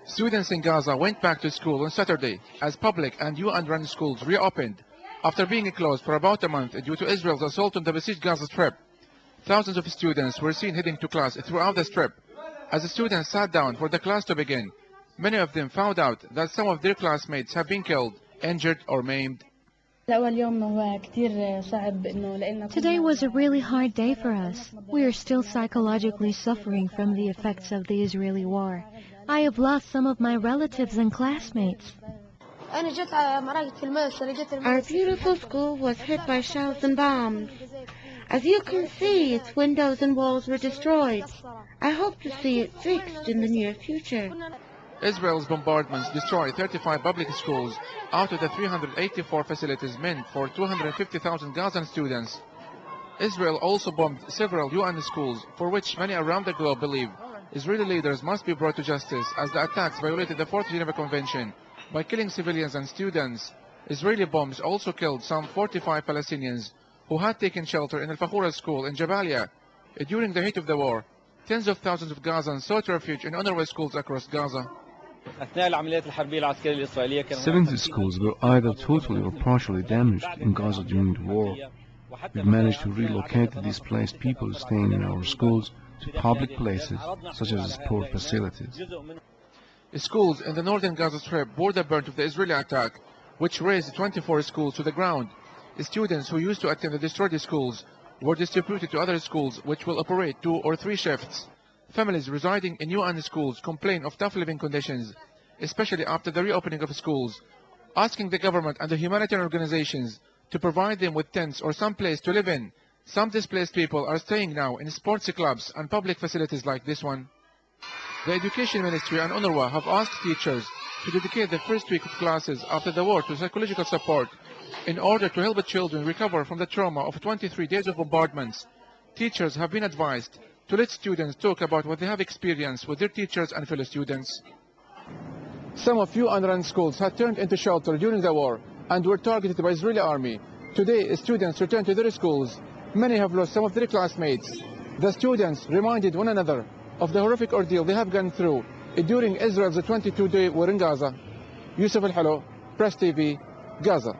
Students in Gaza went back to school on Saturday as public and UN-run schools reopened after being closed for about a month due to Israel's assault on the besieged Gaza Strip. Thousands of students were seen heading to class throughout the Strip. As the students sat down for the class to begin, many of them found out that some of their classmates have been killed, injured or maimed. Today was a really hard day for us. We are still psychologically suffering from the effects of the Israeli war. I have lost some of my relatives and classmates. Our beautiful school was hit by shells and bombs. As you can see, its windows and walls were destroyed. I hope to see it fixed in the near future. Israel's bombardments destroyed 35 public schools out of the 384 facilities meant for 250,000 Gazan students. Israel also bombed several UN schools, for which many around the globe believe Israeli leaders must be brought to justice, as the attacks violated the 4th Geneva Convention by killing civilians and students. Israeli bombs also killed some 45 Palestinians who had taken shelter in Al-Fakhura school in Jabalia. During the heat of the war, tens of thousands of Gazans sought refuge in UNRWA schools across Gaza. 70 schools were either totally or partially damaged in Gaza during the war. We've managed to relocate the displaced people staying in our schools to public places such as sport facilities. Schools in the northern Gaza Strip bore the brunt of the Israeli attack, which razed 24 schools to the ground. Students who used to attend the destroyed schools were distributed to other schools which will operate 2 or 3 shifts. Families residing in UN schools complain of tough living conditions, especially after the reopening of schools, asking the government and the humanitarian organizations to provide them with tents or some place to live in. Some displaced people are staying now in sports clubs and public facilities like this one. The Education Ministry and UNRWA have asked teachers to dedicate the first week of classes after the war to psychological support in order to help the children recover from the trauma of 23 days of bombardments. Teachers have been advised to let students talk about what they have experienced with their teachers and fellow students. Some of UN-run schools had turned into shelter during the war and were targeted by the Israeli army. Today, students return to their schools. Many have lost some of their classmates. The students reminded one another of the horrific ordeal they have gone through during Israel's 22-day war in Gaza. Yusuf Al-Halo, Press TV, Gaza.